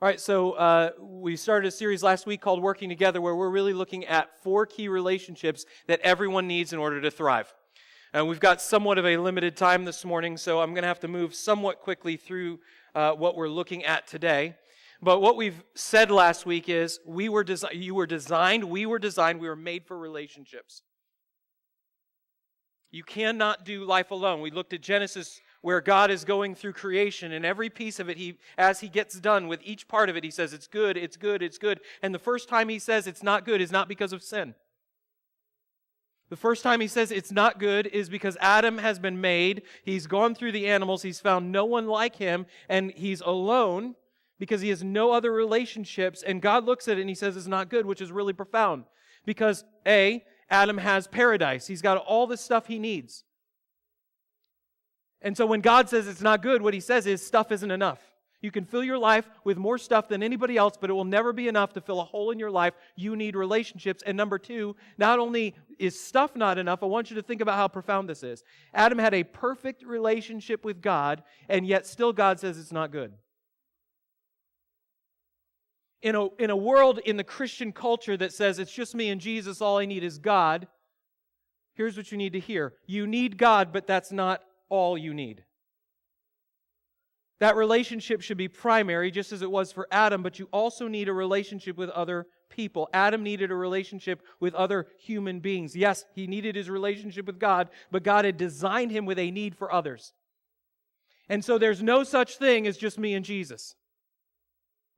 All right, so we started a series last week called Working Together, where we're really looking at 4 key relationships that everyone needs in order to thrive. And we've got somewhat of a limited time this morning, so I'm going to have to move somewhat quickly through what we're looking at today. But what we've said last week is we were made for relationships. You cannot do life alone. We looked at Genesis, where God is going through creation, and every piece of it, as He gets done with each part of it, He says, it's good, it's good, it's good. And the first time He says it's not good is not because of sin. The first time He says it's not good is because Adam has been made, he's gone through the animals, he's found no one like him, and he's alone because he has no other relationships, and God looks at it and He says it's not good, which is really profound. Because Adam has paradise. He's got all the stuff he needs. And so when God says it's not good, what He says is stuff isn't enough. You can fill your life with more stuff than anybody else, but it will never be enough to fill a hole in your life. You need relationships. And number 2, not only is stuff not enough, I want you to think about how profound this is. Adam had a perfect relationship with God, and yet still God says it's not good. In a world, in the Christian culture that says it's just me and Jesus, all I need is God, here's what you need to hear. You need God, but that's not all you need. That relationship should be primary, just as it was for Adam, but you also need a relationship with other people. Adam needed a relationship with other human beings. Yes, he needed his relationship with God, but God had designed him with a need for others. And so there's no such thing as just me and Jesus.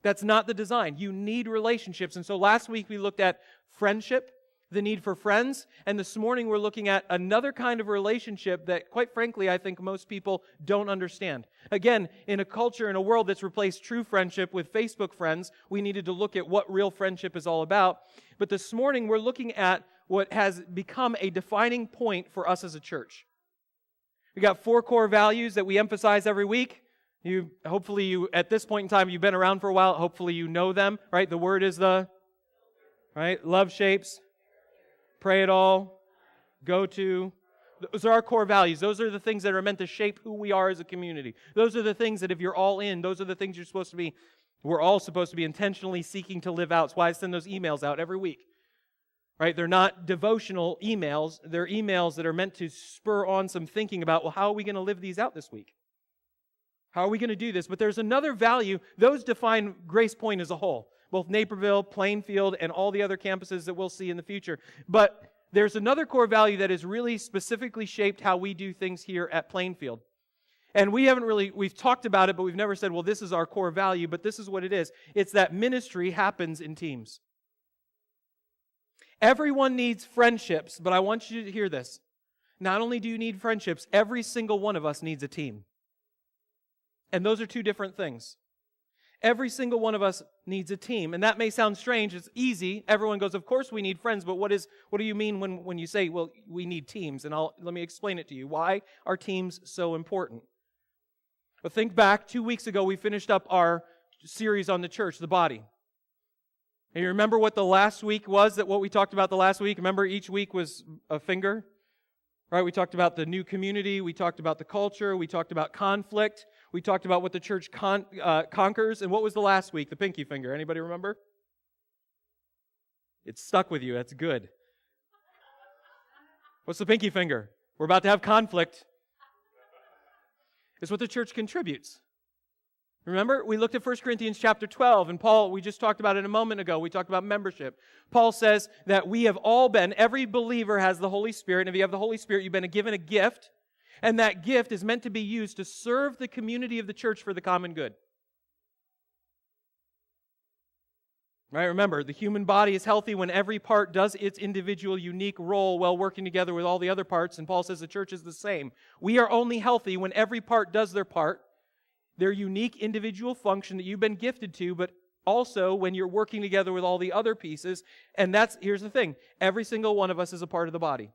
That's not the design. You need relationships. And so last week we looked at friendship, the need for friends, and this morning we're looking at another kind of relationship that, quite frankly, I think most people don't understand. Again, in a culture, in a world that's replaced true friendship with Facebook friends, we needed to look at what real friendship is all about. But this morning we're looking at what has become a defining point for us as a church. We got 4 core values that we emphasize every week. Hopefully, at this point in time, you've been around for a while. Hopefully you know them, right? The word is right? Love shapes, pray it all, go to. Those are our core values. Those are the things that are meant to shape who we are as a community. Those are the things that if you're all in, those are the things we're all supposed to be intentionally seeking to live out. That's why I send those emails out every week. Right? They're not devotional emails. They're emails that are meant to spur on some thinking about, well, how are we going to live these out this week? How are we going to do this? But there's another value. Those define Grace Pointe as a whole. Both Naperville, Plainfield, and all the other campuses that we'll see in the future. But there's another core value that has really specifically shaped how we do things here at Plainfield. And we've talked about it, but we've never said, well, this is our core value, but this is what it is. It's that ministry happens in teams. Everyone needs friendships, but I want you to hear this. Not only do you need friendships, every single one of us needs a team. And those are 2 different things. Every single one of us needs a team. And that may sound strange. It's easy. Everyone goes, of course we need friends, but what do you mean when you say, well, we need teams? And let me explain it to you. Why are teams so important? Well, think back, 2 weeks ago we finished up our series on the church, the body. And you remember what the last week was, what we talked about the last week? Remember each week was a finger? Right? We talked about the new community, we talked about the culture, we talked about conflict, we talked about what the church conquers, and what was the last week? The pinky finger. Anybody remember? It's stuck with you. That's good. What's the pinky finger? We're about to have conflict. It's what the church contributes. Remember, we looked at 1 Corinthians chapter 12, and Paul, we just talked about it a moment ago. We talked about membership. Paul says that every believer has the Holy Spirit, and if you have the Holy Spirit, you've been given a gift, and that gift is meant to be used to serve the community of the church for the common good. Right? Remember, the human body is healthy when every part does its individual unique role while working together with all the other parts, and Paul says the church is the same. We are only healthy when every part does their part, their unique individual function that you've been gifted to, but also when you're working together with all the other pieces. And here's the thing, every single one of us is a part of the body.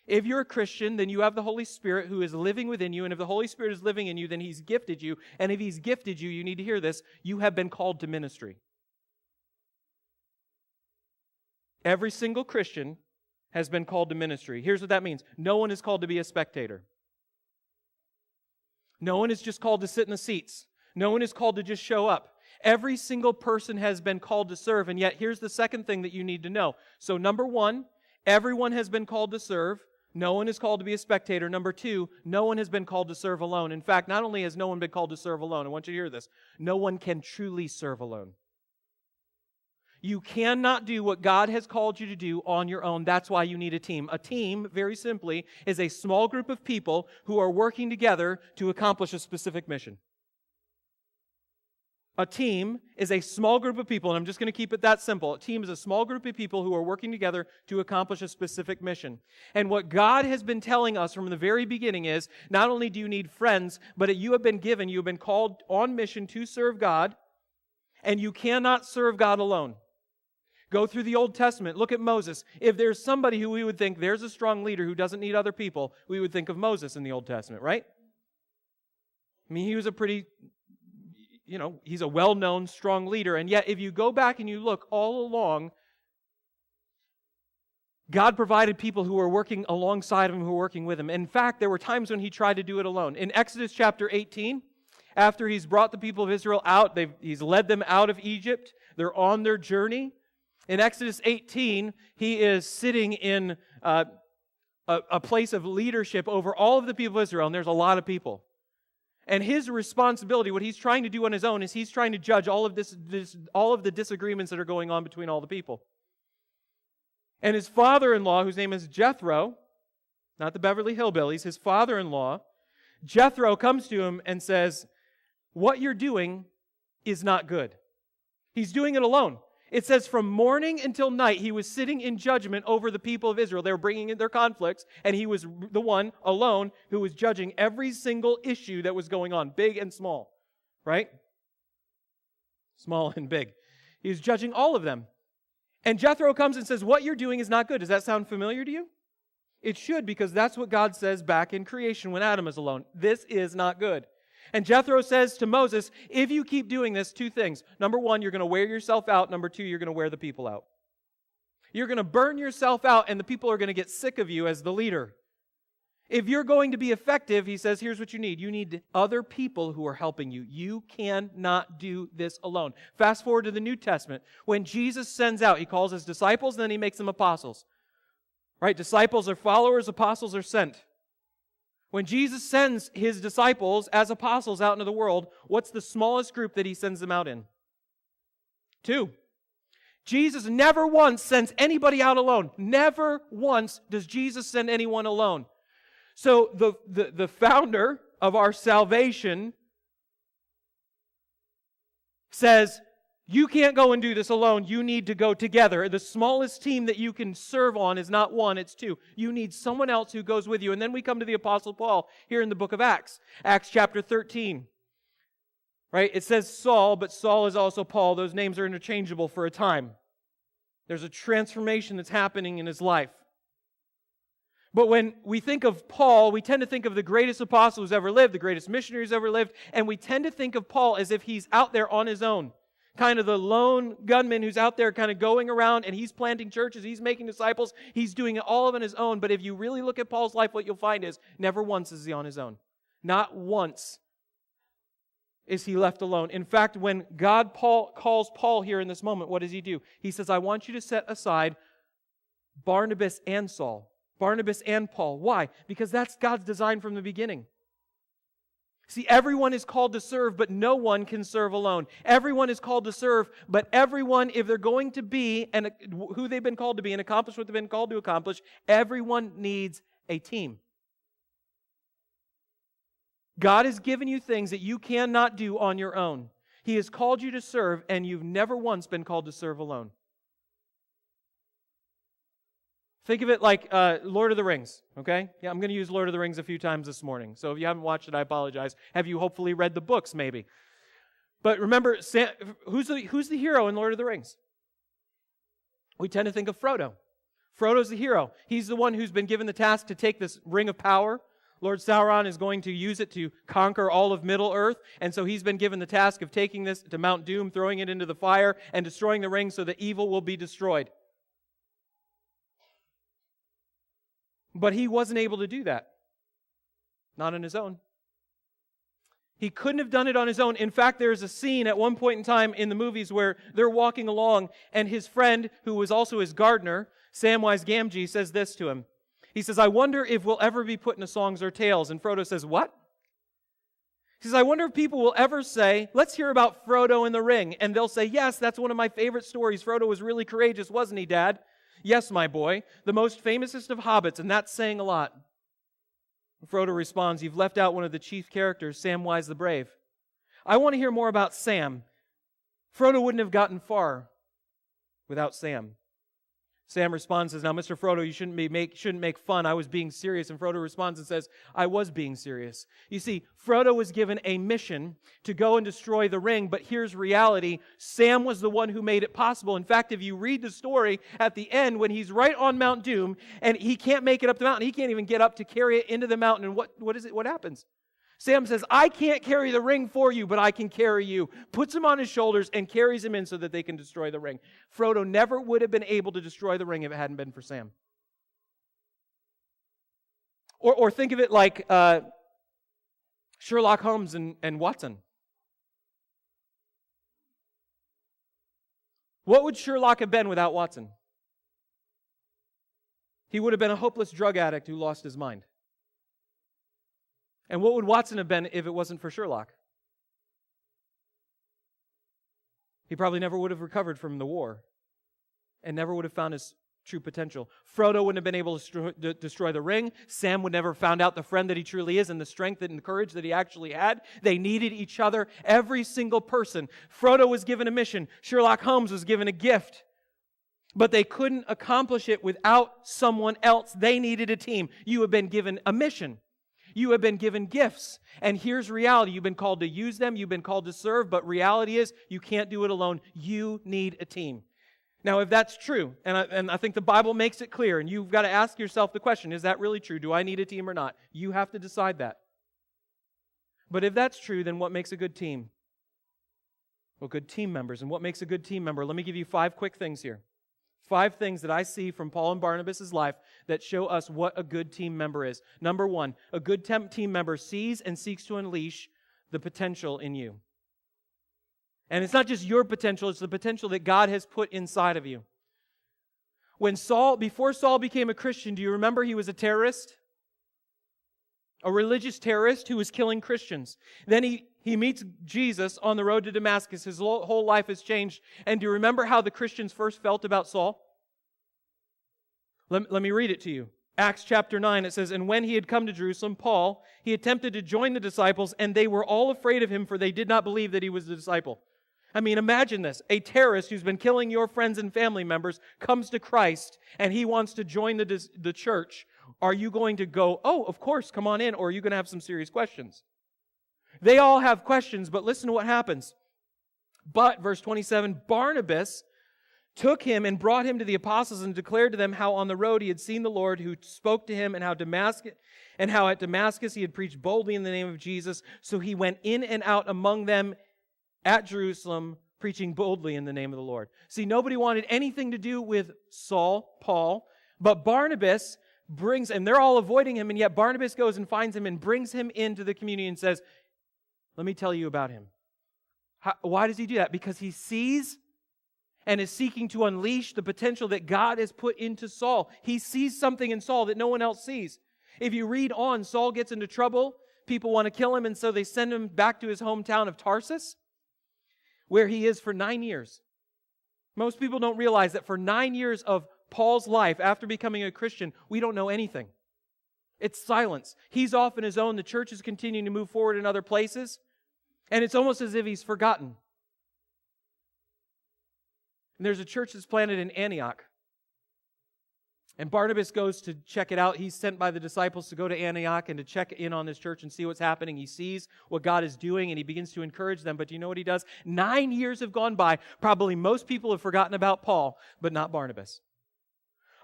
If you're a Christian, then you have the Holy Spirit who is living within you, and if the Holy Spirit is living in you, then He's gifted you, and if He's gifted you, you need to hear this, you have been called to ministry. Every single Christian has been called to ministry. Here's what that means. No one is called to be a spectator. No one is just called to sit in the seats. No one is called to just show up. Every single person has been called to serve, and yet here's the second thing that you need to know. So number one, everyone has been called to serve. No one is called to be a spectator. Number two, no one has been called to serve alone. In fact, not only has no one been called to serve alone, I want you to hear this, no one can truly serve alone. You cannot do what God has called you to do on your own. That's why you need a team. A team, very simply, is a small group of people who are working together to accomplish a specific mission. A team is a small group of people, and I'm just going to keep it that simple. A team is a small group of people who are working together to accomplish a specific mission. And what God has been telling us from the very beginning is, not only do you need friends, but you have been called on mission to serve God, and you cannot serve God alone. Go through the Old Testament. Look at Moses. If there's somebody who we would think there's a strong leader who doesn't need other people, we would think of Moses in the Old Testament, right? I mean, he was a pretty... he's a well-known, strong leader. And yet, if you go back and you look all along, God provided people who were working alongside him, who were working with him. In fact, there were times when he tried to do it alone. In Exodus chapter 18, after he's brought the people of Israel out, he's led them out of Egypt. They're on their journey. In Exodus 18, he is sitting in a place of leadership over all of the people of Israel, and there's a lot of people. And his responsibility, what he's trying to do on his own, is he's trying to judge all of all of the disagreements that are going on between all the people. And his father-in-law, whose name is Jethro, not the Beverly Hillbillies, his father-in-law, Jethro comes to him and says, "What you're doing is not good." He's doing it alone. It says from morning until night, he was sitting in judgment over the people of Israel. They were bringing in their conflicts, and he was the one alone who was judging every single issue that was going on, big and small, right? Small and big. He was judging all of them. And Jethro comes and says, "What you're doing is not good." Does that sound familiar to you? It should, because that's what God says back in creation when Adam is alone. This is not good. And Jethro says to Moses, if you keep doing this, two things. Number one, you're going to wear yourself out. Number two, you're going to wear the people out. You're going to burn yourself out, and the people are going to get sick of you as the leader. If you're going to be effective, he says, here's what you need. You need other people who are helping you. You cannot do this alone. Fast forward to the New Testament. When Jesus sends out, he calls his disciples, and then he makes them apostles. Right? Disciples are followers, apostles are sent. When Jesus sends his disciples as apostles out into the world, what's the smallest group that he sends them out in? 2. Jesus never once sends anybody out alone. Never once does Jesus send anyone alone. So the founder of our salvation says, you can't go and do this alone. You need to go together. The smallest team that you can serve on is not 1, it's 2. You need someone else who goes with you. And then we come to the Apostle Paul here in the book of Acts. Acts chapter 13. Right? It says Saul, but Saul is also Paul. Those names are interchangeable for a time. There's a transformation that's happening in his life. But when we think of Paul, we tend to think of the greatest apostle who's ever lived, the greatest missionary who's ever lived, and we tend to think of Paul as if he's out there on his own. Kind of the lone gunman who's out there kind of going around and he's planting churches, he's making disciples, he's doing it all on his own. But if you really look at Paul's life, what you'll find is never once is he on his own. Not once is he left alone. In fact, when God calls Paul here in this moment, what does he do? He says, I want you to set aside Barnabas and Saul. Barnabas and Paul. Why? Because that's God's design from the beginning. See, everyone is called to serve, but no one can serve alone. Everyone is called to serve, but everyone, if they're going to be and who they've been called to be and accomplish what they've been called to accomplish, everyone needs a team. God has given you things that you cannot do on your own. He has called you to serve, and you've never once been called to serve alone. Think of it like Lord of the Rings, okay? Yeah, I'm going to use Lord of the Rings a few times this morning. So if you haven't watched it, I apologize. Have you hopefully read the books, maybe? But remember, who's the hero in Lord of the Rings? We tend to think of Frodo. Frodo's the hero. He's the one who's been given the task to take this ring of power. Lord Sauron is going to use it to conquer all of Middle-earth, and so he's been given the task of taking this to Mount Doom, throwing it into the fire, and destroying the ring so that evil will be destroyed. But he wasn't able to do that. Not on his own. He couldn't have done it on his own. In fact, there's a scene at one point in time in the movies where they're walking along, and his friend, who was also his gardener, Samwise Gamgee, says this to him. He says, I wonder if we'll ever be put into songs or tales. And Frodo says, what? He says, I wonder if people will ever say, let's hear about Frodo and the Ring. And they'll say, yes, that's one of my favorite stories. Frodo was really courageous, wasn't he, Dad? Yes, my boy. The most famousest of hobbits, and that's saying a lot. Frodo responds, you've left out one of the chief characters, Samwise the Brave. I want to hear more about Sam. Frodo wouldn't have gotten far without Sam. Sam responds and says, now, Mr. Frodo, you shouldn't make fun. I was being serious. And Frodo responds and says, I was being serious. You see, Frodo was given a mission to go and destroy the ring, but here's reality. Sam was the one who made it possible. In fact, if you read the story at the end, when he's right on Mount Doom, and he can't make it up the mountain, he can't even get up to carry it into the mountain, and what happens? Sam says, I can't carry the ring for you, but I can carry you. Puts him on his shoulders and carries him in so that they can destroy the ring. Frodo never would have been able to destroy the ring if it hadn't been for Sam. Or think of it like Sherlock Holmes and Watson. What would Sherlock have been without Watson? He would have been a hopeless drug addict who lost his mind. And what would Watson have been if it wasn't for Sherlock? He probably never would have recovered from the war and never would have found his true potential. Frodo wouldn't have been able to destroy the ring. Sam would never have found out the friend that he truly is and the strength and the courage that he actually had. They needed each other, every single person. Frodo was given a mission. Sherlock Holmes was given a gift. But they couldn't accomplish it without someone else. They needed a team. You have been given a mission. You have been given gifts. And here's reality. You've been called to use them. You've been called to serve. But reality is you can't do it alone. You need a team. Now, if that's true, and I think the Bible makes it clear, and you've got to ask yourself the question, is that really true? Do I need a team or not? You have to decide that. But if that's true, then what makes a good team? Well, good team members. And what makes a good team member? Let me give you 5 quick things here. 5 things that I see from Paul and Barnabas' life that show us what a good team member is. Number 1, a good team member sees and seeks to unleash the potential in you. And it's not just your potential, it's the potential that God has put inside of you. Before Saul became a Christian, do you remember he was a terrorist? A religious terrorist who was killing Christians. Then he meets Jesus on the road to Damascus. His whole life has changed. And do you remember how the Christians first felt about Saul? Let me read it to you. Acts chapter 9, it says, and when he had come to Jerusalem, Paul, he attempted to join the disciples, and they were all afraid of him, for they did not believe that he was a disciple. I mean, imagine this. A terrorist who's been killing your friends and family members comes to Christ, and he wants to join the church. Are you going to go, oh, of course, come on in, or are you going to have some serious questions? They all have questions, but listen to what happens. But, verse 27, Barnabas took him and brought him to the apostles and declared to them how on the road he had seen the Lord who spoke to him and how at Damascus he had preached boldly in the name of Jesus. So he went in and out among them at Jerusalem, preaching boldly in the name of the Lord. See, nobody wanted anything to do with Paul, but Barnabas brings, and they're all avoiding him, and yet Barnabas goes and finds him and brings him into the community and says, let me tell you about him. Why does he do that? Because he sees and is seeking to unleash the potential that God has put into Saul. He sees something in Saul that no one else sees. If you read on, Saul gets into trouble. People want to kill him, and so they send him back to his hometown of Tarsus, where he is for 9 years. Most people don't realize that for 9 years of Paul's life, after becoming a Christian, we don't know anything. It's silence. He's off on his own. The church is continuing to move forward in other places, and it's almost as if he's forgotten. And there's a church that's planted in Antioch. And Barnabas goes to check it out. He's sent by the disciples to go to Antioch and to check in on this church and see what's happening. He sees what God is doing and he begins to encourage them. But do you know what he does? 9 years have gone by. Probably most people have forgotten about Paul, but not Barnabas.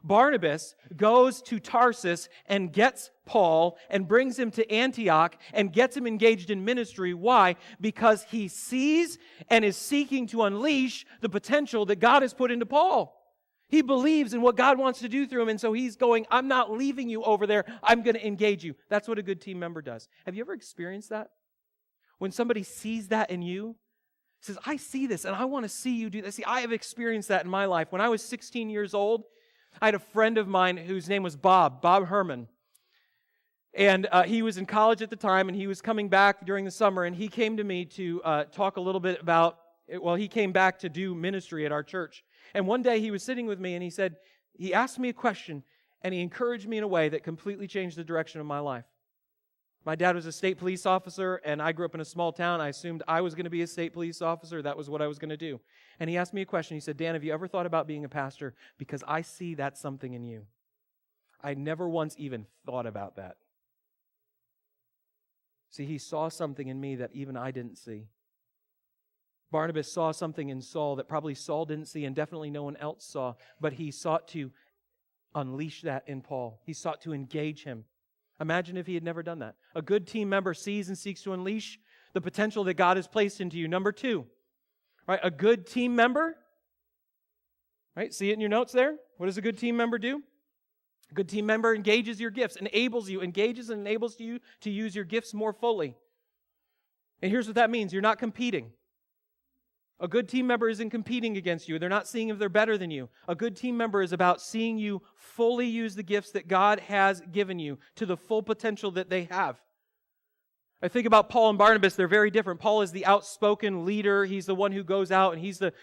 Barnabas goes to Tarsus and gets Paul and brings him to Antioch and gets him engaged in ministry. Why? Because he sees and is seeking to unleash the potential that God has put into Paul. He believes in what God wants to do through him, and so he's going, I'm not leaving you over there. I'm going to engage you. That's what a good team member does. Have you ever experienced that? When somebody sees that in you, says, I see this and I want to see you do this. See, I have experienced that in my life. When I was 16 years old, I had a friend of mine whose name was Bob Herman. And he was in college at the time, and he was coming back during the summer, and he came to me to talk a little bit about, he came back to do ministry at our church. And one day he was sitting with me, and he asked me a question, and he encouraged me in a way that completely changed the direction of my life. My dad was a state police officer, and I grew up in a small town. I assumed I was going to be a state police officer. That was what I was going to do. And he asked me a question. He said, Dan, have you ever thought about being a pastor? Because I see that's something in you. I never once even thought about that. See, he saw something in me that even I didn't see. Barnabas saw something in Saul that probably Saul didn't see and definitely no one else saw, but he sought to unleash that in Paul. He sought to engage him. Imagine if he had never done that. A good team member sees and seeks to unleash the potential that God has placed into you. Number 2, right? A good team member, right? See it in your notes there? What does a good team member do? A good team member engages your gifts, engages and enables you to use your gifts more fully. And here's what that means. You're not competing. A good team member isn't competing against you. They're not seeing if they're better than you. A good team member is about seeing you fully use the gifts that God has given you to the full potential that they have. I think about Paul and Barnabas. They're very different. Paul is the outspoken leader. He's the one who goes out, and he's the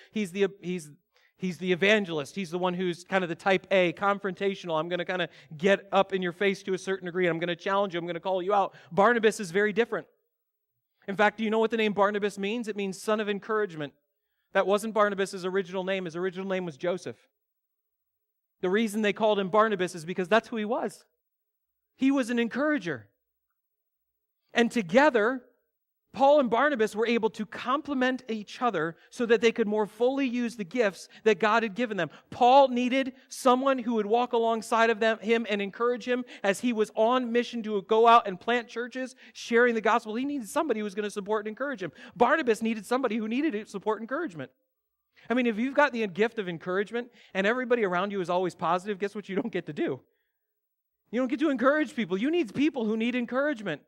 evangelist. He's the one who's kind of the type A, confrontational. I'm going to kind of get up in your face to a certain degree, and I'm going to challenge you. I'm going to call you out. Barnabas is very different. In fact, do you know what the name Barnabas means? It means son of encouragement. That wasn't Barnabas' original name. His original name was Joseph. The reason they called him Barnabas is because that's who he was. He was an encourager. And together, Paul and Barnabas were able to complement each other so that they could more fully use the gifts that God had given them. Paul needed someone who would walk alongside of him and encourage him as he was on mission to go out and plant churches, sharing the gospel. He needed somebody who was going to support and encourage him. Barnabas needed somebody who needed to support and encouragement. I mean, if you've got the gift of encouragement and everybody around you is always positive, guess what you don't get to do? You don't get to encourage people. You need people who need encouragement.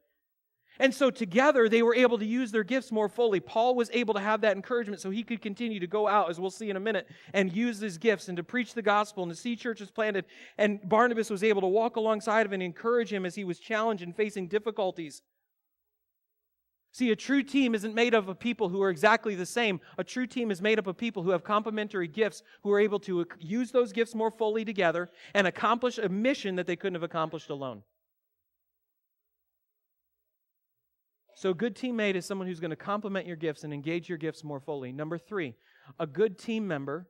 And so together, they were able to use their gifts more fully. Paul was able to have that encouragement so he could continue to go out, as we'll see in a minute, and use his gifts and to preach the gospel and to see churches planted. And Barnabas was able to walk alongside of him and encourage him as he was challenged and facing difficulties. See, a true team isn't made up of people who are exactly the same. A true team is made up of people who have complementary gifts, who are able to use those gifts more fully together and accomplish a mission that they couldn't have accomplished alone. So a good teammate is someone who's going to complement your gifts and engage your gifts more fully. Number 3, a good team member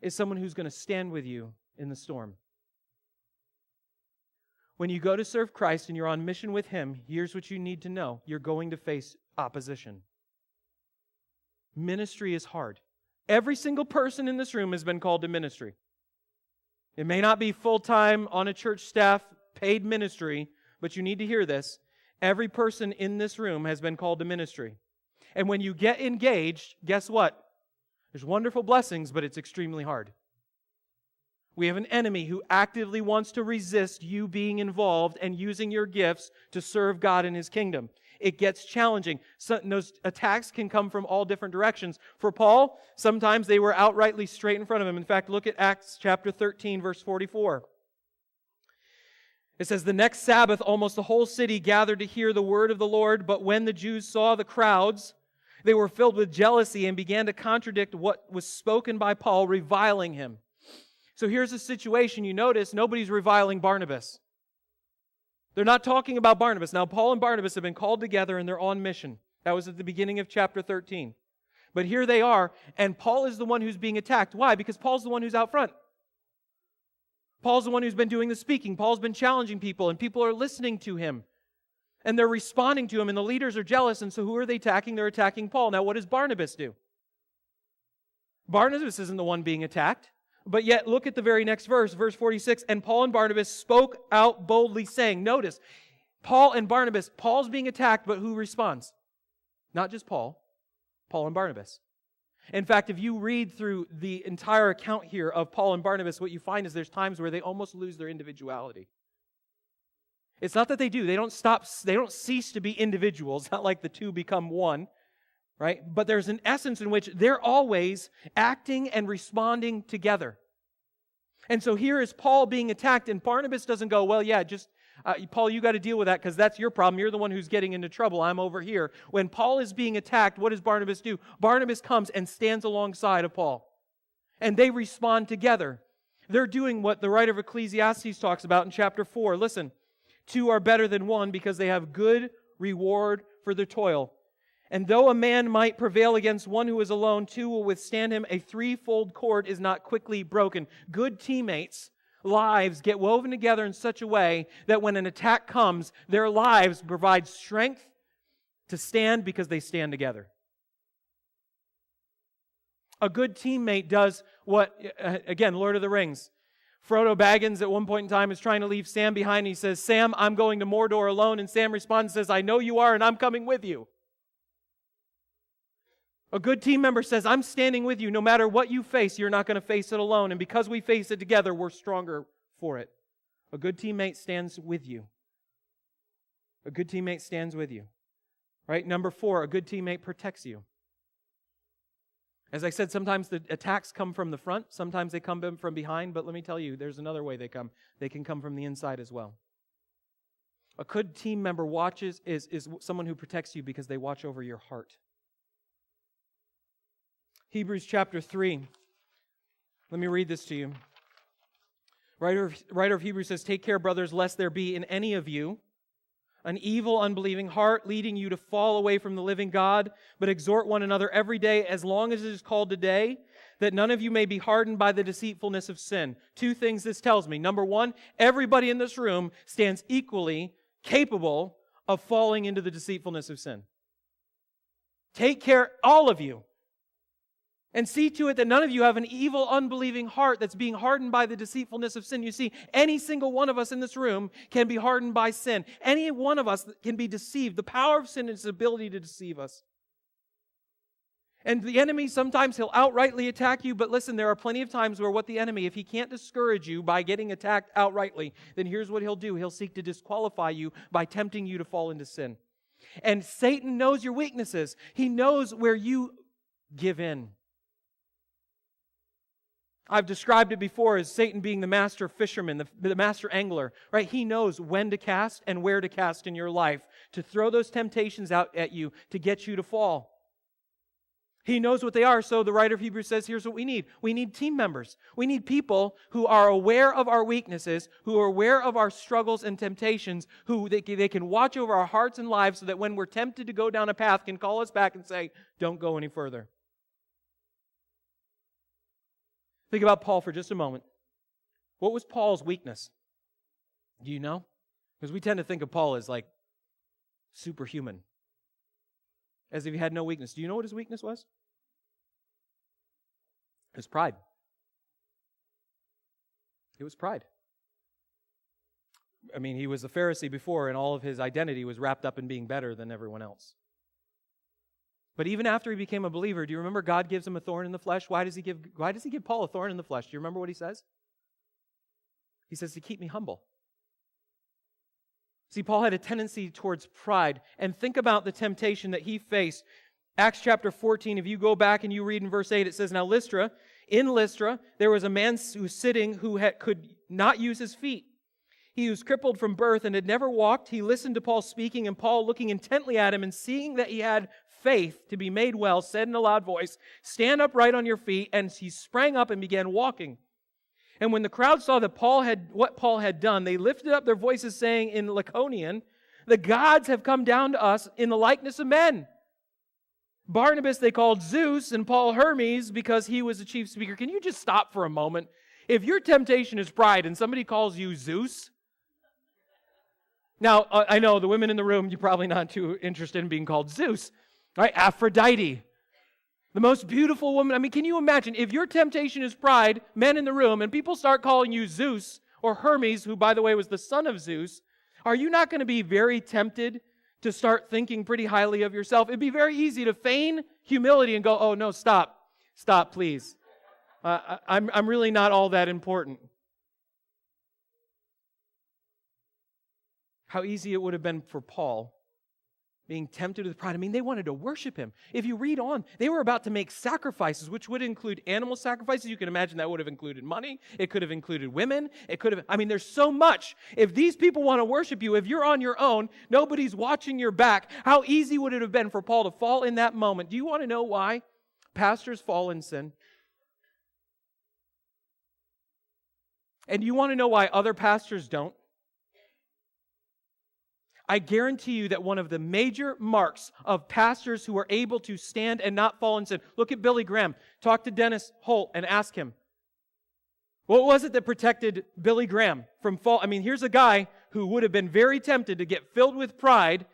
is someone who's going to stand with you in the storm. When you go to serve Christ and you're on mission with Him, here's what you need to know. You're going to face opposition. Ministry is hard. Every single person in this room has been called to ministry. It may not be full-time on a church staff, paid ministry, but you need to hear this. Every person in this room has been called to ministry. And when you get engaged, guess what? There's wonderful blessings, but it's extremely hard. We have an enemy who actively wants to resist you being involved and using your gifts to serve God in His kingdom. It gets challenging. So, those attacks can come from all different directions. For Paul, sometimes they were outrightly straight in front of him. In fact, look at Acts chapter 13, verse 44. It says, the next Sabbath, almost the whole city gathered to hear the word of the Lord, but when the Jews saw the crowds, they were filled with jealousy and began to contradict what was spoken by Paul, reviling him. So here's a situation. You notice nobody's reviling Barnabas. They're not talking about Barnabas. Now, Paul and Barnabas have been called together and they're on mission. That was at the beginning of chapter 13. But here they are, and Paul is the one who's being attacked. Why? Because Paul's the one who's out front. Paul's the one who's been doing the speaking. Paul's been challenging people, and people are listening to him. And they're responding to him, and the leaders are jealous, and so who are they attacking? They're attacking Paul. Now, what does Barnabas do? Barnabas isn't the one being attacked. But yet, look at the very next verse, verse 46. And Paul and Barnabas spoke out boldly, saying, notice, Paul and Barnabas, Paul's being attacked, but who responds? Not just Paul, Paul and Barnabas. In fact, if you read through the entire account here of Paul and Barnabas, what you find is there's times where they almost lose their individuality. It's not that they do. They don't cease to be individuals. It's not like the two become one, right? But there's an essence in which they're always acting and responding together. And so here is Paul being attacked, and Barnabas doesn't go, well, yeah, just, Paul, you got to deal with that because that's your problem. You're the one who's getting into trouble. I'm over here. When Paul is being attacked, what does Barnabas do? Barnabas comes and stands alongside of Paul. And they respond together. They're doing what the writer of Ecclesiastes talks about in chapter 4. Listen, two are better than one because they have good reward for their toil. And though a man might prevail against one who is alone, two will withstand him. A threefold cord is not quickly broken. Good teammates' lives get woven together in such a way that when an attack comes, their lives provide strength to stand because they stand together. A good teammate does what, again, Lord of the Rings. Frodo Baggins at one point in time is trying to leave Sam behind. And he says, Sam, I'm going to Mordor alone. And Sam responds and says, I know you are and I'm coming with you. A good team member says, I'm standing with you. No matter what you face, you're not going to face it alone. And because we face it together, we're stronger for it. A good teammate stands with you. A good teammate stands with you. Right? Number 4, a good teammate protects you. As I said, sometimes the attacks come from the front, sometimes they come from behind, but let me tell you, there's another way they come. They can come from the inside as well. A good team member is someone who protects you because they watch over your heart. Hebrews chapter 3. Let me read this to you. Writer of Hebrews says, take care, brothers, lest there be in any of you an evil, unbelieving heart leading you to fall away from the living God, but exhort one another every day as long as it is called today, that none of you may be hardened by the deceitfulness of sin. 2 things this tells me. Number 1, everybody in this room stands equally capable of falling into the deceitfulness of sin. Take care, all of you. And see to it that none of you have an evil, unbelieving heart that's being hardened by the deceitfulness of sin. You see, any single one of us in this room can be hardened by sin. Any one of us can be deceived. The power of sin is its ability to deceive us. And the enemy, sometimes he'll outrightly attack you, but listen, there are plenty of times where what the enemy, if he can't discourage you by getting attacked outrightly, then here's what he'll do. He'll seek to disqualify you by tempting you to fall into sin. And Satan knows your weaknesses. He knows where you give in. I've described it before as Satan being the master fisherman, the master angler, right? He knows when to cast and where to cast in your life, to throw those temptations out at you, to get you to fall. He knows what they are, so the writer of Hebrews says, here's what we need. We need team members. We need people who are aware of our weaknesses, who are aware of our struggles and temptations, who they can watch over our hearts and lives so that when we're tempted to go down a path, can call us back and say, don't go any further. Think about Paul for just a moment. What was Paul's weakness? Do you know? Because we tend to think of Paul as like superhuman, as if he had no weakness. Do you know what his weakness was? It was pride. It was pride. I mean, he was a Pharisee before, and all of his identity was wrapped up in being better than everyone else. But even after he became a believer, do you remember God gives him a thorn in the flesh? Why does he give Paul a thorn in the flesh? Do you remember what he says? He says, to keep me humble. See, Paul had a tendency towards pride. And think about the temptation that he faced. Acts chapter 14, if you go back and you read in verse 8, it says, now in Lystra, there was a man who was sitting who could not use his feet. He was crippled from birth and had never walked. He listened to Paul speaking, and Paul, looking intently at him and seeing that he had faith to be made well, said in a loud voice, stand upright on your feet. And he sprang up and began walking. And when the crowd saw that what Paul had done, they lifted up their voices, saying in Lycaonian, the gods have come down to us in the likeness of men. Barnabas they called Zeus, and Paul Hermes, because he was the chief speaker. Can you just stop for a moment? If your temptation is pride and somebody calls you Zeus, now, I know the women in the room, you're probably not too interested in being called Zeus, right? Aphrodite, the most beautiful woman. I mean, can you imagine if your temptation is pride, men in the room, and people start calling you Zeus or Hermes, who, by the way, was the son of Zeus, are you not going to be very tempted to start thinking pretty highly of yourself? It'd be very easy to feign humility and go, oh, no, stop, please. I'm really not all that important. how easy it would have been for Paul being tempted with pride. I mean, they wanted to worship him. If you read on, they were about to make sacrifices, which would include animal sacrifices. You can imagine that would have included money. It could have included women. It could have, I mean, there's so much. If these people want to worship you, if you're on your own, nobody's watching your back, how easy would it have been for Paul to fall in that moment? Do you want to know why pastors fall in sin? And do you want to know why other pastors don't? I guarantee you that one of the major marks of pastors who are able to stand and not fall in sin, look at Billy Graham. Talk to Dennis Holt and ask him, what was it that protected Billy Graham from fall? I mean, here's a guy who would have been very tempted to get filled with pride.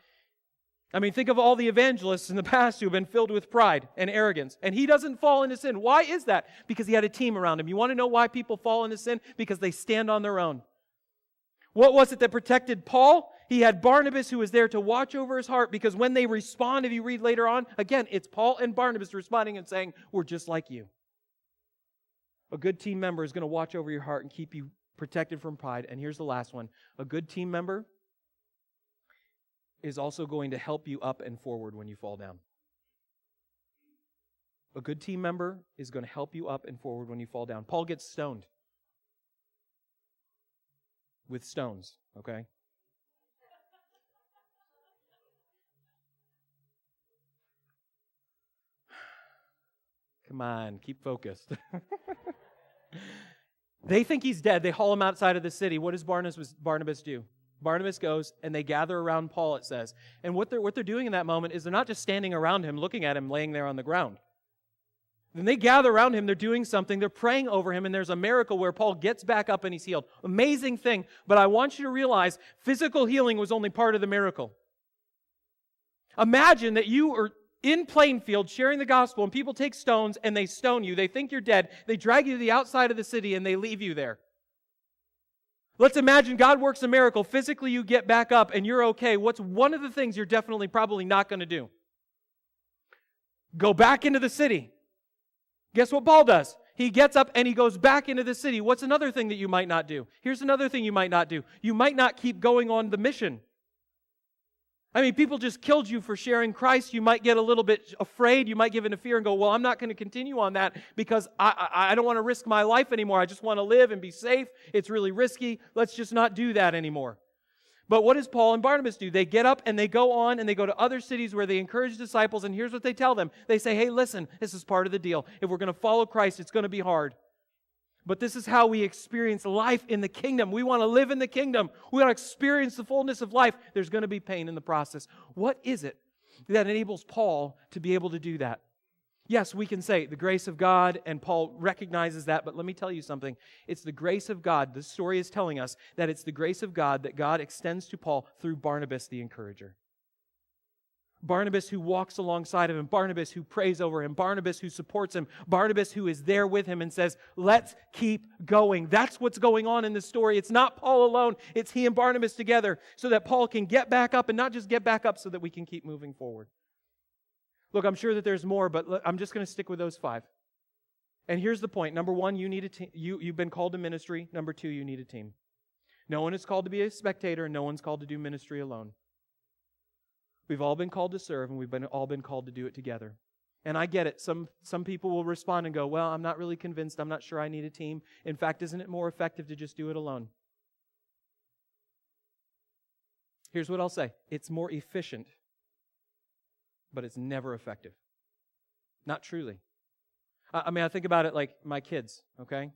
I mean, think of all the evangelists in the past who have been filled with pride and arrogance. And he doesn't fall into sin. Why is that? Because he had a team around him. You want to know why people fall into sin? Because they stand on their own. What was it that protected Paul? He had Barnabas who was there to watch over his heart, because when they respond, if you read later on, again, it's Paul and Barnabas responding and saying, we're just like you. A good team member is going to watch over your heart and keep you protected from pride. And here's the last one. A good team member is also going to help you up and forward when you fall down. A good team member is going to help you up and forward when you fall down. Paul gets stoned with stones, okay? Come on, keep focused. They think he's dead. They haul him outside of the city. What does Barnabas do? Barnabas goes and they gather around Paul, it says. And what they're doing in that moment is they're not just standing around him, looking at him laying there on the ground. Then they gather around him, they're doing something, they're praying over him, and there's a miracle where Paul gets back up and he's healed. Amazing thing, but I want you to realize physical healing was only part of the miracle. Imagine that you are in Plainfield sharing the gospel and people take stones and they stone you. They think you're dead. They drag you to the outside of the city and they leave you there. Let's imagine God works a miracle. Physically you get back up and you're okay. What's one of the things you're definitely probably not going to do? Go back into the city. Guess what Paul does? He gets up and he goes back into the city. What's another thing that you might not do? Here's another thing you might not do. You might not keep going on the mission. I mean, people just killed you for sharing Christ. You might get a little bit afraid. You might give in to fear and go, well, I'm not going to continue on that because I don't want to risk my life anymore. I just want to live and be safe. It's really risky. Let's just not do that anymore. But what does Paul and Barnabas do? They get up and they go on and they go to other cities where they encourage disciples, and here's what they tell them. They say, hey, listen, this is part of the deal. If we're going to follow Christ, it's going to be hard. But this is how we experience life in the kingdom. We want to live in the kingdom. We want to experience the fullness of life. There's going to be pain in the process. What is it that enables Paul to be able to do that? Yes, we can say the grace of God, and Paul recognizes that, but let me tell you something. It's the grace of God. This story is telling us that it's the grace of God that God extends to Paul through Barnabas the encourager. Barnabas who walks alongside of him, Barnabas who prays over him, Barnabas who supports him, Barnabas who is there with him and says, let's keep going. That's what's going on in this story. It's not Paul alone, it's he and Barnabas together so that Paul can get back up, and not just get back up so that we can keep moving forward. Look, I'm sure that there's more, but I'm just going to stick with those 5. And here's the point. Number 1, you need a team. You've been called to ministry. Number 2, you need a team. No one is called to be a spectator, and no one's called to do ministry alone. We've all been called to serve, and we've all been called to do it together. And I get it. Some people will respond and go, well, I'm not really convinced. I'm not sure I need a team. In fact, isn't it more effective to just do it alone? Here's what I'll say. It's more efficient, but it's never effective. Not truly. I mean, I think about it like my kids, okay?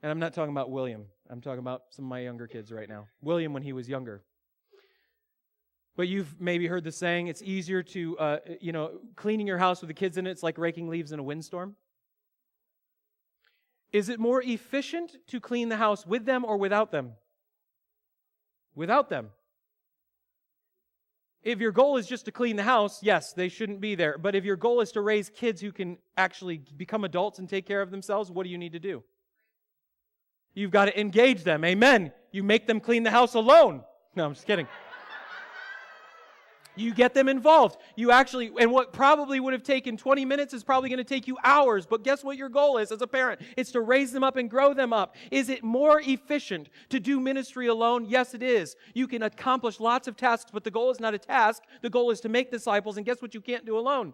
And I'm not talking about William. I'm talking about some of my younger kids right now. William when he was younger. But you've maybe heard the saying, it's easier to, cleaning your house with the kids in it, it's like raking leaves in a windstorm. Is it more efficient to clean the house with them or without them? Without them. If your goal is just to clean the house, yes, they shouldn't be there. But if your goal is to raise kids who can actually become adults and take care of themselves, what do you need to do? You've got to engage them. Amen. You make them clean the house alone. No, I'm just kidding. You get them involved. And what probably would have taken 20 minutes is probably going to take you hours. But guess what your goal is as a parent? It's to raise them up and grow them up. Is it more efficient to do ministry alone? Yes, it is. You can accomplish lots of tasks, but the goal is not a task. The goal is to make disciples. And guess what you can't do alone?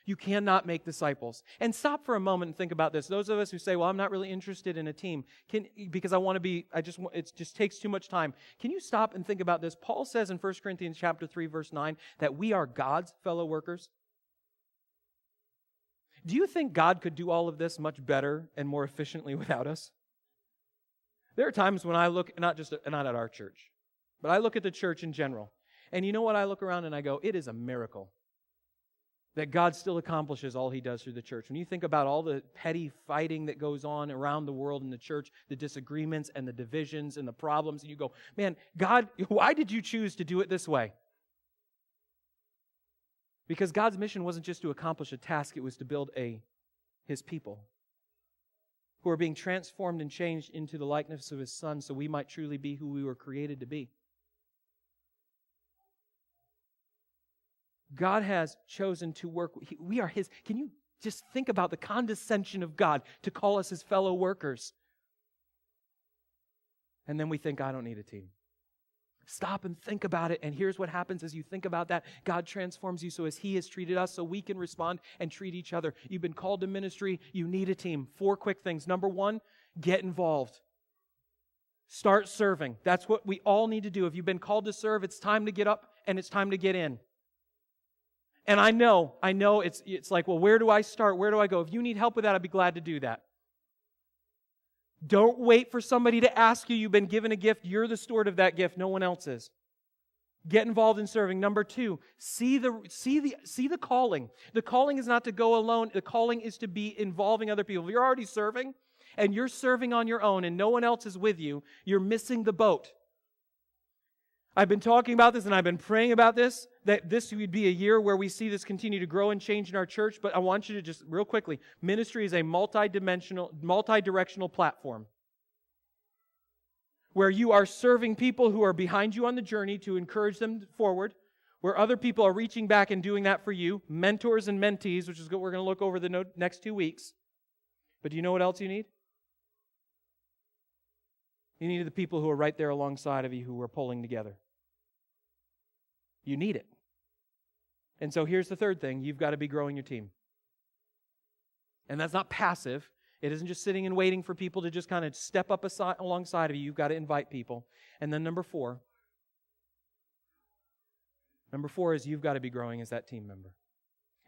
You cannot make disciples. And stop for a moment and think about this. Those of us who say, well, I'm not really interested in a team because it just takes too much time. Can you stop and think about this? Paul says in 1 Corinthians chapter 3, verse 9, that we are God's fellow workers. Do you think God could do all of this much better and more efficiently without us? There are times when I look, not at our church, but I look at the church in general. And you know what? I look around and I go, it is a miracle that God still accomplishes all He does through the church. When you think about all the petty fighting that goes on around the world in the church, the disagreements and the divisions and the problems, and you go, man, God, why did you choose to do it this way? Because God's mission wasn't just to accomplish a task, it was to build His people who are being transformed and changed into the likeness of His Son so we might truly be who we were created to be. God has chosen to work. We are His. Can you just think about the condescension of God to call us His fellow workers? And then we think, I don't need a team. Stop and think about it. And here's what happens as you think about that. God transforms you so as He has treated us so we can respond and treat each other. You've been called to ministry. You need a team. 4 quick things. Number 1, get involved. Start serving. That's what we all need to do. If you've been called to serve, it's time to get up and it's time to get in. And I know it's like, well, where do I start? Where do I go? If you need help with that, I'd be glad to do that. Don't wait for somebody to ask you. You've been given a gift. You're the steward of that gift. No one else is. Get involved in serving. Number 2, see the calling. The calling is not to go alone. The calling is to be involving other people. If you're already serving and you're serving on your own and no one else is with you, you're missing the boat. I've been talking about this and I've been praying about this, that this would be a year where we see this continue to grow and change in our church, but I want you to just, real quickly, ministry is a multi-directional platform where you are serving people who are behind you on the journey to encourage them forward, where other people are reaching back and doing that for you, mentors and mentees, which is what we're going to look over the next 2 weeks. But do you know what else you need? You need the people who are right there alongside of you who are pulling together. You need it. And so here's the third thing. You've got to be growing your team. And that's not passive. It isn't just sitting and waiting for people to just kind of step up alongside of you. You've got to invite people. And then number 4 is you've got to be growing as that team member.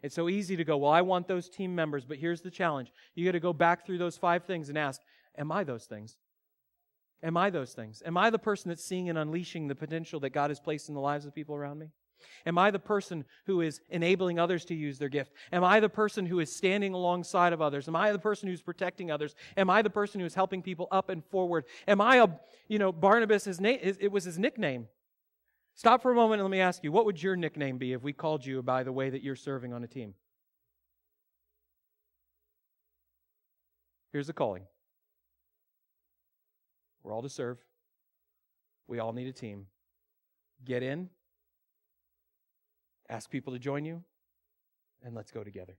It's so easy to go, well, I want those team members, but here's the challenge. You got to go back through those 5 things and ask, am I those things? Am I those things? Am I the person that's seeing and unleashing the potential that God has placed in the lives of people around me? Am I the person who is enabling others to use their gift? Am I the person who is standing alongside of others? Am I the person who's protecting others? Am I the person who's helping people up and forward? Am I Barnabas, it was his nickname. Stop for a moment and let me ask you, what would your nickname be if we called you by the way that you're serving on a team? Here's the calling. We're all to serve. We all need a team. Get in. Ask people to join you. And let's go together.